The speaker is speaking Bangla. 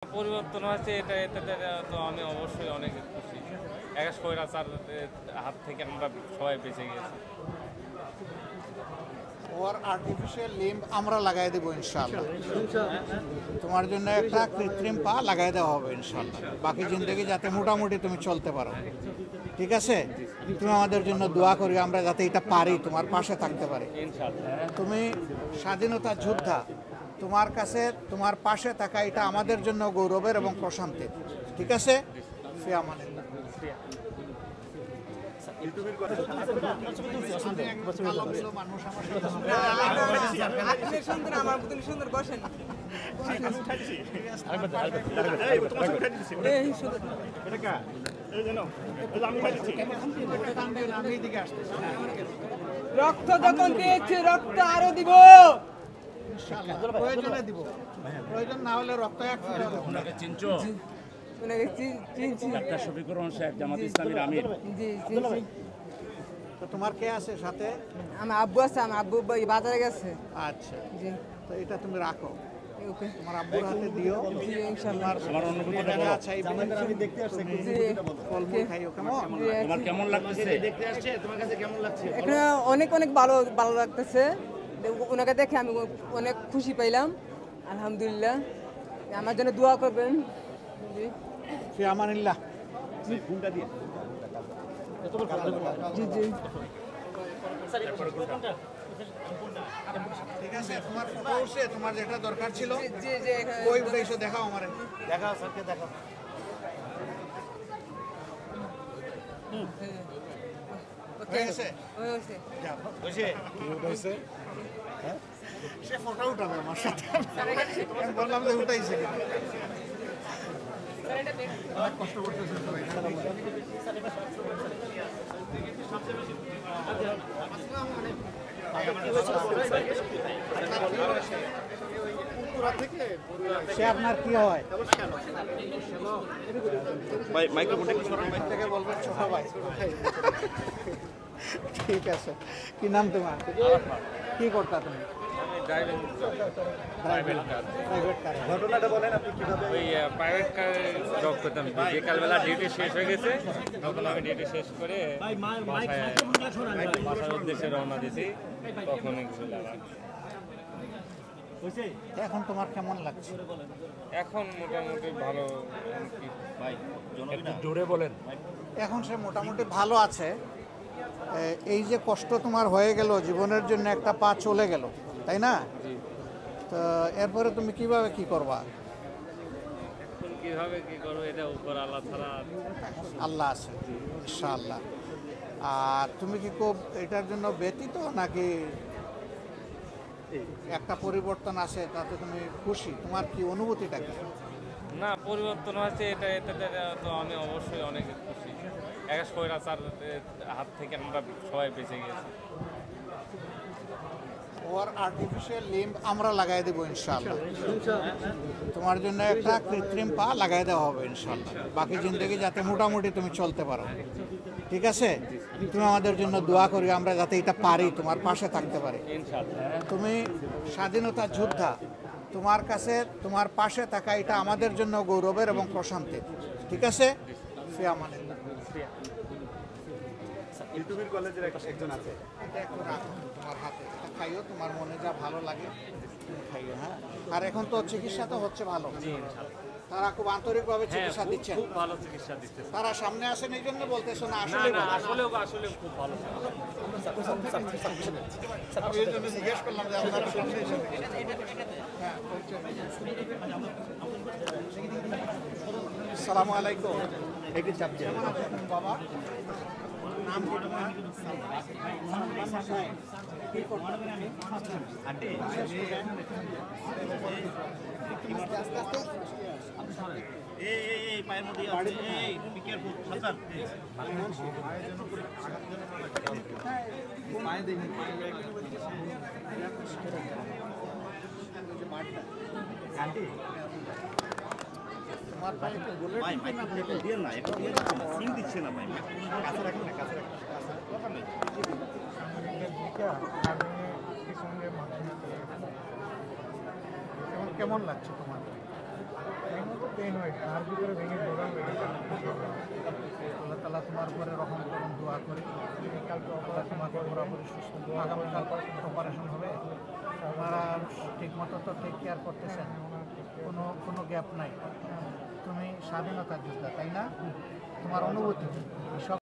পরিবর্তন হয়েছে এটাতে তো আমি অবশ্যই অনেক খুশি। একটা স্বৈরাচার হাত থেকে আমরা সবাই বেঁচে গেছি। ওর আর্টিফিশিয়াল লিম্ব আমরা লাগাই দেবো ইনশাআল্লাহ। তোমার জন্য একটা কৃত্রিম পা লাগাই দেওয়া হবে ইনশাআল্লাহ। বাকি জিন্দগি যাতে মোটামুটি তুমি চলতে পারো, ঠিক আছে? তুমি আমাদের জন্য দোয়া করি আমরা যাতে এটা পারি, তোমার পাশে থাকতে পারি। তুমি স্বাধীনতা যোদ্ধা, তোমার কাছে তোমার পাশে থাকা এটা আমাদের জন্য গৌরবের এবং প্রশান্তির, ঠিক আছে? ফি আমানিল্লাহ। রক্ত যখন দিয়েছে রক্ত আরো দিব, প্রয়োজনে দিব, প্রয়োজন না হলে রক্ত এক ফোঁটা দেব না। চিনছো? ওনাকে চিনছি। ডাক্তার শফিকুর রহমান সাহেব, জামাত ইসলামীর আমির। জি চিনছি। তো তোমার কে আছে সাথে? আমার আব্বু আছে, আমার আব্বু বাজারে গেছে। আচ্ছা, জি তো এটা তুমি রাখো, ওকে। তোমার আব্বুর হাতে দিও। জি ইনশাআল্লাহ। আমার অনুভূতিটা এখানে বলো। আছে এই আমি দেখতে আসছি, জি ফলমূল খাইও কেমন? তোমার কেমন লাগতেছে? এখানে অনেক অনেক ভালো ভালো লাগতেছে। ওনাকে দেখে আমি অনেক খুশি পাইলাম। আলহামদুলিল্লাহ, আমার জন্য দোয়া করবেন। জি ফি আমানিল্লাহ। জি জি ঠিক আছে, তোমার ফটো উঠছে, তোমার যেটা দরকার ছিল জি জি এখানে- ওই উঠে দেখাও আমারে, দেখাও স্যারকে দেখাও। ওকে, হয়ে গেছে? হয়েছে। যাও, হয়েছে? হ্যাঁ? সে ফটো উঠাবে আমার সাথে, আমি বললাম যে উঠাইছে কিনা। অনেক কষ্ট করতেছে সবাই। সে আপনার কি হয়? থেকে বলবেন ছোট ভাই। ঠিক আছে, কি নাম তোমার? কি করতা তুমি? Driving private car, private car. ঘটনাটা বলেন আপনি কিভাবে? ওই প্রাইভেট কারে জব করতাম। বিকালবেলা ডিউটি শেষ হয়ে গেছে, তখন আমি ডিউটি শেষ করে বাসার উদ্দেশ্যে রওনা দিয়েছি। তখন এখন তোমার কেমন লাগছে? এখন মোটামুটি ভালো। জোরে বলেন। এখন সে মোটামুটি ভালো আছে। এই যে কষ্ট তোমার হয়ে গেল, জীবনের জন্য একটা পা চলে গেল, তাই না? তো এরপরে তুমি কিভাবে কি করবা? এখন কিভাবে কি করবো এটা উপর আল্লাহ ছাড়া। আল্লাহ আছে ইনশাআল্লাহ। আর তুমি কি খুব এটার জন্য ব্যতীত নাকি একটা পরিবর্তন আছে তাতে তুমি খুশি? তোমার কি অনুভূতিটা কি? না, পরিবর্তন হয়েছে এটাতে তো আমি অবশ্যই অনেক খুশি। একটা স্বৈরাচার হাত থেকে আমরা সবাই বেঁচে গেছি। ওর আর্টিফিশিয়াল লিম্ব আমরা লাগাই দেবো ইনশাআল্লাহ। তোমার জন্য একটা কৃত্রিম পা লাগাই দেওয়া হবে ইনশাআল্লাহ। বাকি জিন্দগি যাতে মোটামুটি তুমি চলতে পারো, ঠিক আছে? তুমি আমাদের জন্য দোয়া করি আমরা যাতে এটা পারি, তোমার পাশে থাকতে পারি। তুমি স্বাধীনতা যোদ্ধা, তোমার কাছে তোমার পাশে থাকা এটা আমাদের জন্য গৌরবের এবং প্রশান্তির, ঠিক আছে? ফি আমানিল্লাহ। ইউটিউবের কলেজের একজন আছে। এটা একটু রাখো তোমার হাতে, এটা খাইও, তোমার মনে যা ভালো লাগে তুমি খাইও, হ্যাঁ? আর এখন তো চিকিৎসা তো হচ্ছে ভালো, তারা খুব আন্তরিকভাবে চিকিৎসা দিচ্ছেন। খুব ভালো চিকিৎসা দিচ্ছে। তারা সামনে আসেন এই জন্য বলতেছো না? না আসলে না, আসলে খুব ভালো। আমি এই জন্য জিজ্ঞেস করলাম যে আপনারা সামনে এসেছেন। হ্যাঁ, আসসালামু আলাইকুম। একটু চাপ দিয়ে কেমন আছেন বাবা? নাম কি তোমার? কি করতে এই পায়ের মধ্যে এই বি কেয়ারফুল সাবধান। পায়ে দেখি আন্টি তোমার পায়ে একটু বুলেট ভাই মাইক দিয়ে না, এটা দিয়ে না, সিং দিচ্ছে না ভাই। কাছে রাখুন না, কাছে রাখুন। দরকার নেই। কেমন লাগছে তোমার? আল্লাহ তাআলা তোমার উপরে রহম করুন, দোয়া করি আল্লাহ তোমাকে বরাবরই সুস্থ। আগামীকাল অপারেশন হবে, আপনারা ঠিকমতো তো টেক কেয়ার করতেছেন, কোনো গ্যাপ নাই। তুমি স্বাধীনতা যোদ্ধা, তাই না? তোমার অনুভূতি সব